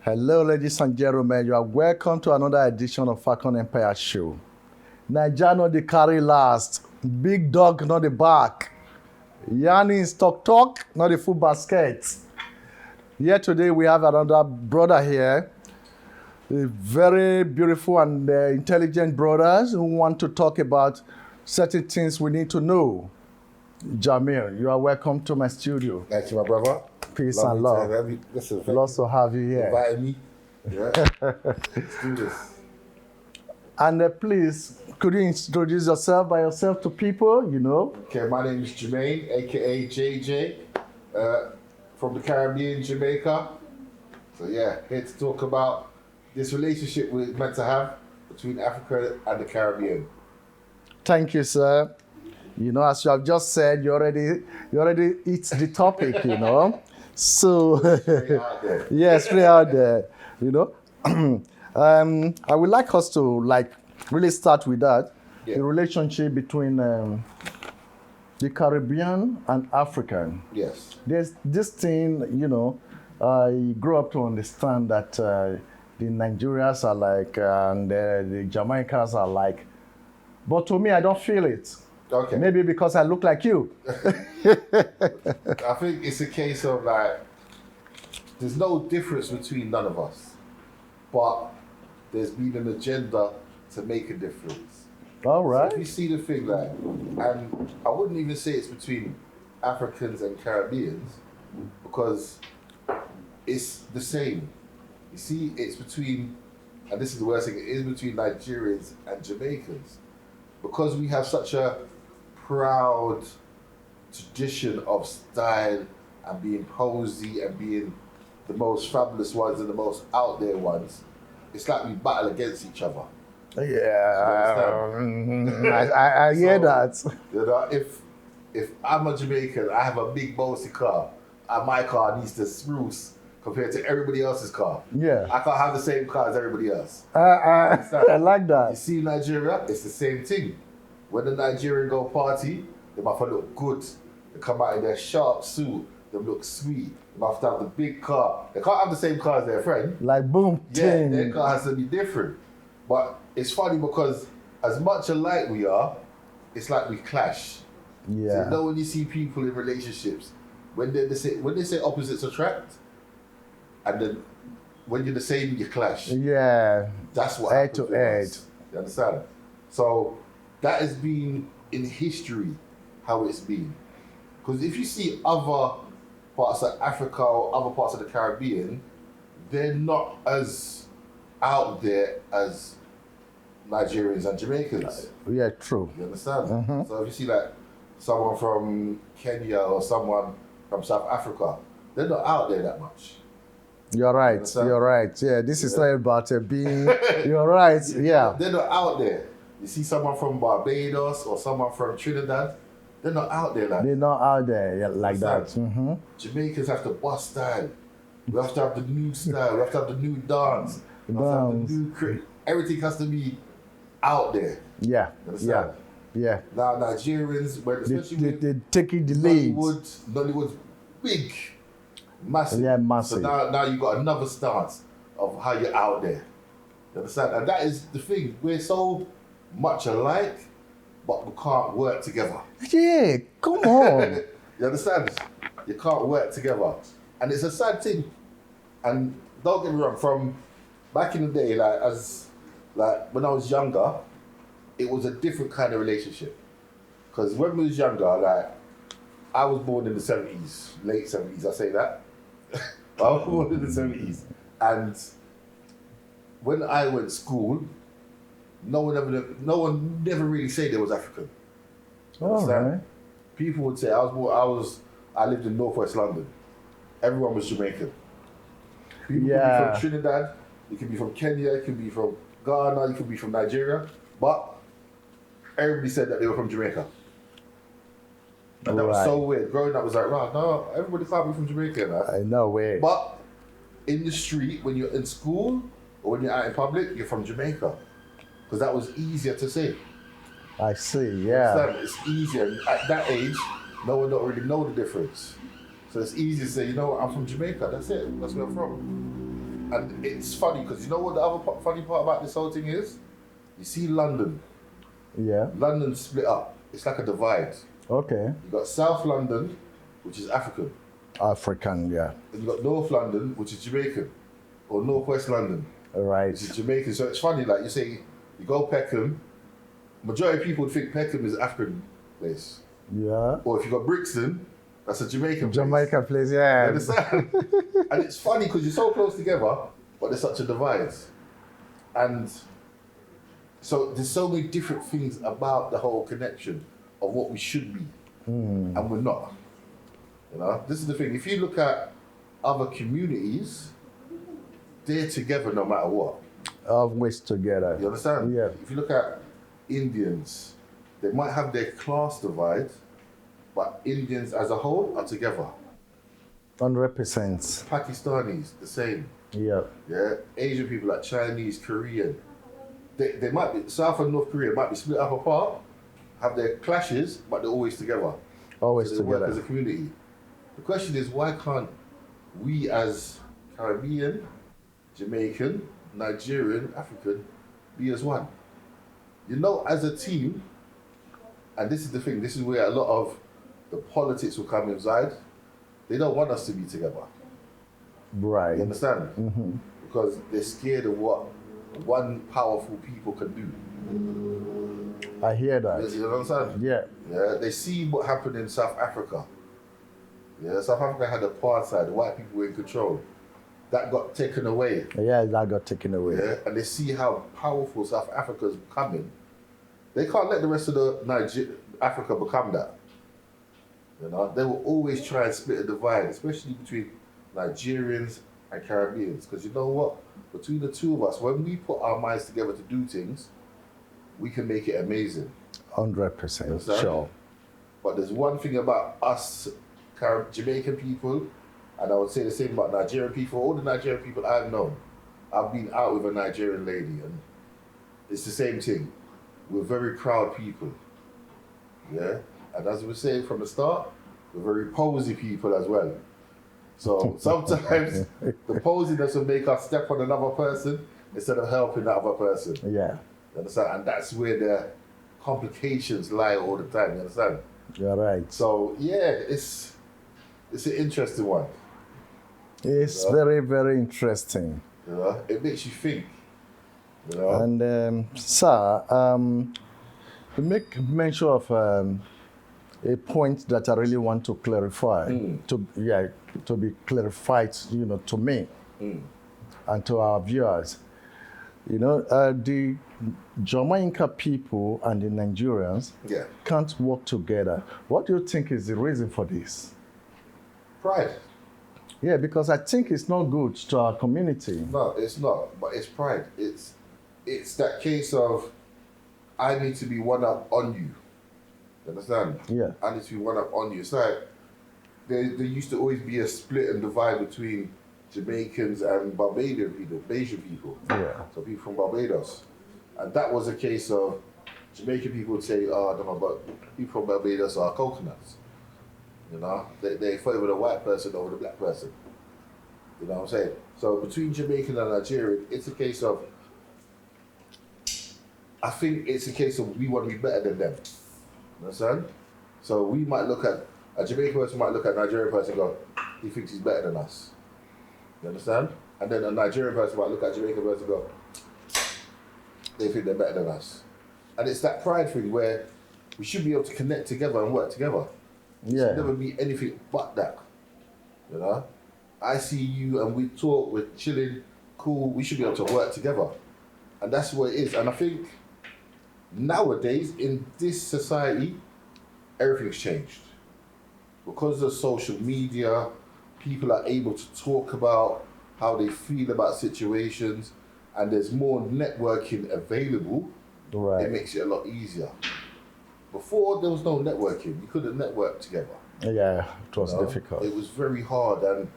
Hello, ladies and gentlemen. You are welcome to another edition of Fakon Empire Show. Naija not the carry last. Big dog not the back. Yanni is talk, not the full basket. Here today we have another brother here. A very beautiful and intelligent brothers who want to talk about certain things we need to know. Jermain, you are welcome to my studio. Thank you, my brother. Peace and love. Lots to have you here. Inviting me. Yeah. Let's do this. And please, could you introduce yourself to people, Okay, my name is Jermain, aka JJ, from the Caribbean, Jamaica. So yeah, here to talk about this relationship we're meant to have between Africa and the Caribbean. Thank you, sir. As you have just said, you already hit the topic, So, yes, straight out there, I would like us to really start with that, the relationship between the Caribbean and African. Yes. There's this thing, I grew up to understand that the Nigerians are like, and the Jamaicans are like, but to me, I don't feel it. Okay. Maybe because I look like you. I think it's a case of there's no difference between none of us, but there's been an agenda to make a difference. All right. So if you see the thing and I wouldn't even say it's between Africans and Caribbeans, because it's the same. You see, it's between, and this is the worst thing, it is between Nigerians and Jamaicans. Because we have such a proud tradition of style and being posy and being the most fabulous ones and the most out there ones, it's like we battle against each other. Yeah, I hear that. If I'm a Jamaican, I have a big bossy car, and my car needs to spruce compared to everybody else's car. Yeah. I can't have the same car as everybody else. I like that. You see Nigeria, it's the same thing. When the Nigerian go party, they might look good. They come out in their sharp suit, they look sweet. They might have to have the big car. They can't have the same car as their friend. Like boom, yeah, ting. Their car has to be different. But it's funny because as much alike we are, it's like we clash. Yeah. So when you see people in relationships, when they say opposites attract, and then when you're the same, you clash. Yeah. That's what head happens to head. You understand? So that has been in history how it's been. Because if you see other parts of Africa or other parts of the Caribbean, they're not as out there as Nigerians and Jamaicans. Yeah, true. You understand? Mm-hmm. So if you see someone from Kenya or someone from South Africa, they're not out there that much. You're right. You're right. Yeah, this is not about being. You're right. Yeah. They're not out there. You see someone from Barbados or someone from Trinidad, they're not out there They're not out there like that. Mm-hmm. Jamaicans have to bust style. We have to have the new style. We have to have the new dance. We have to have the new everything has to be out there. Yeah. Understand? Yeah. Now Nigerians, especially they're taking the lead. Nollywood's big. Massive. Yeah, massive. So now you got another stance of how you're out there. You understand? And that is the thing. We're so much alike, but we can't work together. Yeah, come on. You understand? You can't work together. And it's a sad thing. And don't get me wrong, from back in the day, when I was younger, it was a different kind of relationship. Because when we was younger, I was born in the 70s, late 70s, I say that. I was born in the 70s. And when I went to school, no one never really said they was African. Right. People would say I lived in Northwest London. Everyone was Jamaican. People could be from Trinidad, you could be from Kenya, you could be from Ghana, you could be from Nigeria, but everybody said that they were from Jamaica. And that was so weird. Growing up, I was like, wow, no, everybody can't be from Jamaica. I know, way. But in the street, when you're in school or when you're out in public, you're from Jamaica. Because that was easier to say. I see, yeah. It's easier. At that age, no one don't really know the difference. So it's easy to say, I'm from Jamaica. That's it. That's where I'm from. And it's funny because you know what the other funny part about this whole thing is? You see London. Yeah. London split up. It's like a divide. Okay. You got South London, which is African. African, yeah. And you got North London, which is Jamaican. Or Northwest London, Right. which is Jamaican. So it's funny, like you say, you go Peckham, majority of people would think Peckham is an African place. Yeah. Or if you got Brixton, that's a Jamaican place. Jamaica place, You yeah. understand? And it's funny because you're so close together, but there's such a divide. And so there's so many different things about the whole connection of what we should be, and we're not. You know, this is the thing. If you look at other communities, they're together no matter what. Always together. You understand? Yeah. If you look at Indians, they might have their class divide, but Indians as a whole are together. 100%. Pakistanis, the same. Yeah. Yeah, Asian people like Chinese, Korean, they might be, South and North Korea might be split up apart, have their clashes, but they're always together. Always So they work as together. a community. The question is, why can't we as Caribbean, Jamaican, Nigerian, African be as one? You know, as a team, and this is the thing, this is where a lot of the politics will come inside. They don't want us to be together. Right. You understand? Because they're scared of what one powerful people can do. I hear You that. understand? Yeah. Yeah, they see what happened in South Africa. Yeah, South Africa had apartheid, the white people were in control. That got taken away. Yeah, that got taken away. Yeah, and they see how powerful South Africa's becoming. They can't let the rest of the Africa become that. You know, they will always try and split a divide, especially between Nigerians and Caribbeans. Because you know what? Between the two of us, when we put our minds together to do things, we can make it amazing. 100%. Understand? Sure. But there's one thing about us Jamaican people, and I would say the same about Nigerian people. All the Nigerian people I've known, I've been out with a Nigerian lady, and it's the same thing. We're very proud people. Yeah? And as we were saying from the start, we're very posy people as well. So sometimes the posiness will make us step on another person instead of helping that other person. Yeah. You understand? And that's where the complications lie all the time. You understand? You're right. So yeah, it's an interesting one. It's very, very interesting. You know, it makes you think. You know, And sir, to make mention of a point that I really want to clarify, to be clarified, you know, to me and to our viewers. You know, the Jamaica people and the Nigerians yeah, can't work together. What do you think is the reason for this? pride. Yeah, because I think it's not good to our community. No, it's not. But it's pride. It's that case of I need to be one up on you. You understand? Yeah. I need to be one up on you. It's like there used to always be a split and divide between Jamaicans and Barbadian people, Bayesian people. Yeah. So people from Barbados. And that was a case of Jamaican people would say, oh, I don't know, but people from Barbados are coconuts. You know, they favor the white person over the black person. You know what I'm saying? So between Jamaican and Nigerian, it's a case of, I think it's a case of we want to be better than them. You understand? So we might look at, a Jamaican person might look at a Nigerian person and go, he thinks he's better than us. You understand? And then a Nigerian person might look at a Jamaican person and go, they think they're better than us. And it's that pride thing where we should be able to connect together and work together. It Yeah. should never be anything but that. You know? I see you and we talk, we're chilling, cool, we should be able to work together. And that's what it is. And I think nowadays, in this society, everything's changed. Because of social media, people are able to talk about how they feel about situations, and there's more networking available. Right. It makes it a lot easier. Before, there was no networking. You couldn't network together. Yeah, it was You know? difficult. It was very hard. And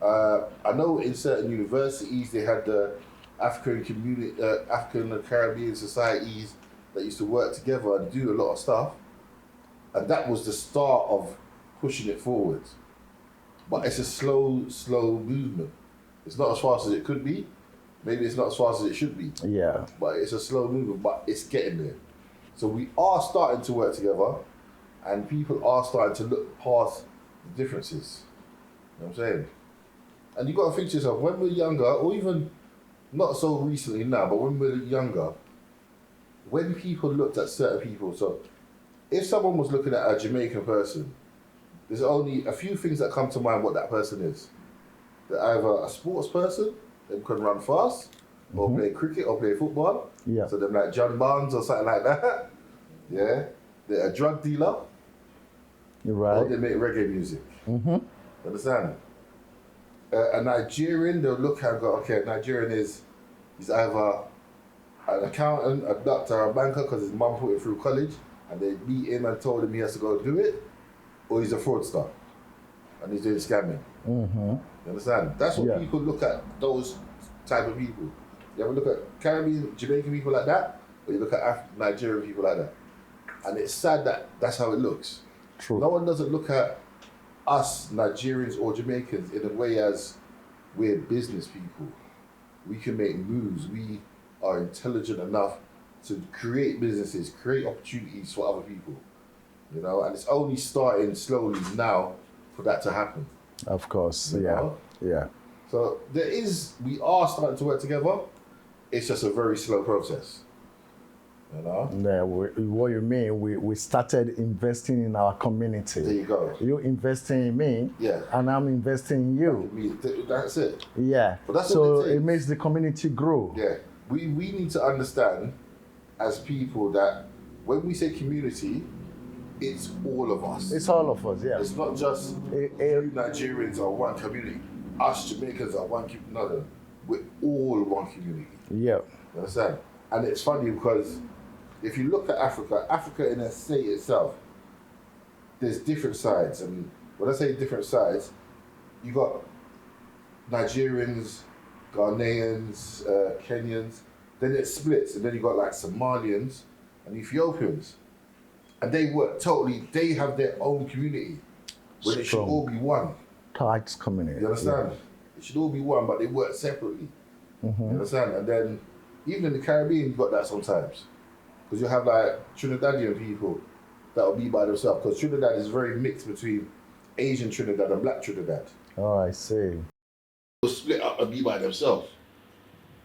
I know in certain universities, they had the African community, African and Caribbean societies that used to work together and do a lot of stuff. And that was the start of pushing it forward. But it's a slow movement. It's not as fast as it could be. Maybe it's not as fast as it should be. Yeah. But it's a slow movement, but it's getting there. So we are starting to work together, and people are starting to look past the differences. You know what I'm saying? And you got to think to yourself, when we're younger, or even not so recently now, but when we're younger, when people looked at certain people, so if someone was looking at a Jamaican person, there's only a few things that come to mind what that person is. They're either a sports person, they can run fast, or play cricket or play football. Yeah. So they're like John Barnes or something like that. Yeah. They're a drug dealer. You're Or right. they make reggae music. Understand? A Nigerian, they'll look at and go, okay, a Nigerian he's either an accountant, a doctor, a banker, because his mum put him through college, and they beat him and told him he has to go do it, or he's a fraudster, and he's doing scamming. You understand? That's what people look at, those type of people. You ever look at Caribbean, Jamaican people like that, or you look at Nigerian people like that? And it's sad that that's how it looks. True. No one doesn't look at us Nigerians or Jamaicans in a way as we're business people. We can make moves. We are intelligent enough to create businesses, create opportunities for other people. You know, and it's only starting slowly now for that to happen. Of course. You Yeah. know? Yeah. So we are starting to work together. It's just a very slow process. You know? Yeah, what you mean, we started investing in our community. There you go. You investing in me, Yeah. and I'm investing in you. That's it. Yeah. But that's so what it it takes. makes the community grow. Yeah. We need to understand as people that when we say community, it's all of us. It's all of us, yeah. It's not just you Nigerians are one community. Us Jamaicans are one community. No, we're all one community. Yeah. You understand? And it's funny because if you look at Africa in a state itself, there's different sides. And when I say different sides, you got Nigerians, Ghanaians, Kenyans, then it splits, and then you got like Somalians and Ethiopians. And they have their own community, where it should Strong. all be one. Tight community. You understand? It should all be one, but they work separately. You understand? And then even in the Caribbean, you got that sometimes. Because you have like Trinidadian people that will be by themselves. Because Trinidad is very mixed between Asian Trinidad and Black Trinidad. Oh, I see. They'll split up and be by themselves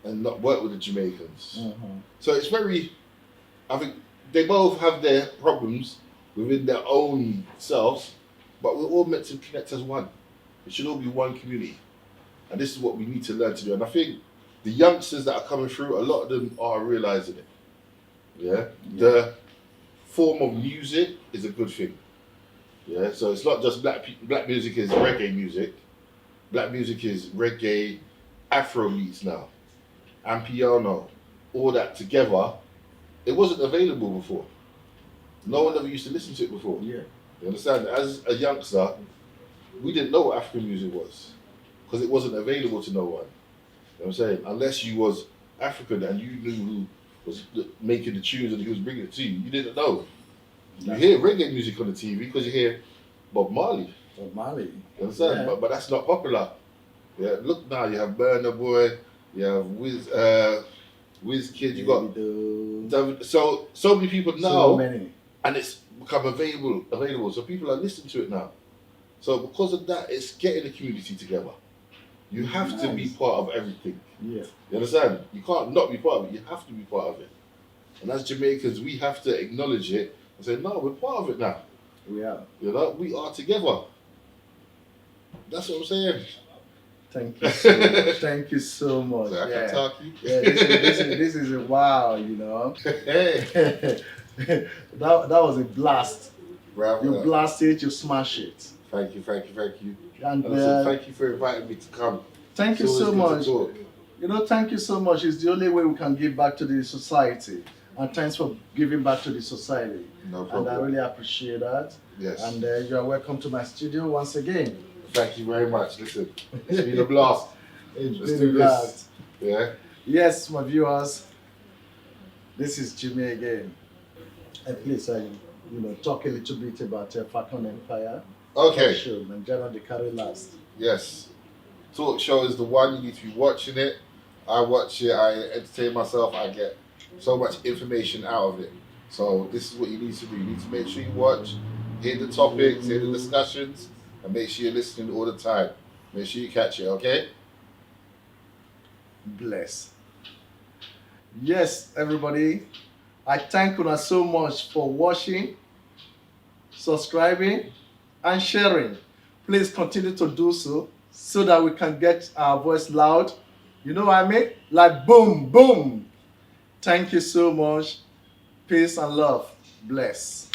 and not work with the Jamaicans. So it's I think they both have their problems within their own selves, but we're all meant to connect as one. It should all be one community. And this is what we need to learn to do. And I think the youngsters that are coming through, a lot of them are realizing it. Yeah? The form of music is a good thing. Yeah, so it's not just black music is reggae music. Black music is reggae, Afro beats now, and piano, all that together. It wasn't available before. No one ever used to listen to it before. Yeah. You understand? As a youngster, we didn't know what African music was because it wasn't available to no one. You know what I'm saying? Unless you was African and you knew who was making the tunes and who was bringing it to you, you didn't know. You hear reggae music on the TV because you hear Bob Marley. Bob Marley. You understand? Yeah. But that's not popular. Yeah. Look now, you have Burna Boy, you have Wiz Kid, you got David, so many people now, So many. and it's become available. So people are listening to it now. So because of that, it's getting the community together. You have to be part of everything. Yeah. You understand? You can't not be part of it. You have to be part of it. And as Jamaicans, we have to acknowledge it and say, no, we're part of it now. We are. You know, we are together. That's what I'm saying. Thank you so much. Thank you so much. So I can talk you. Yeah, this is a wow, you know. Hey. that was a blast. Bravo. You blast it, you smash it. Thank you. And Listen, thank you for inviting me to come. thank you It's so always good much. to talk. You know, thank you so much. It's the only way we can give back to the society. And thanks for giving back to the society. No And I problem. really appreciate that. Yes. And you are welcome to my studio once again. Thank you very much. Listen, it's been a blast. It's Let's been do a this. blast. Yeah. Yes, my viewers, this is Jimmy again. And please, talk a little bit about Fakon Empire. Okay. Show, Nigeria, the carry last. Yes. Talk show is the one. You need to be watching it. I watch it. I entertain myself. I get so much information out of it. So this is what you need to do. You need to make sure you watch, hear the topics, hear the discussions, and make sure you're listening all the time. Make sure you catch it. Okay. Bless. Yes, everybody. I thank you so much for watching, subscribing, and sharing. Please continue to do so that we can get our voice loud. You know what I mean? Like boom, boom. Thank you so much. Peace and love. Bless.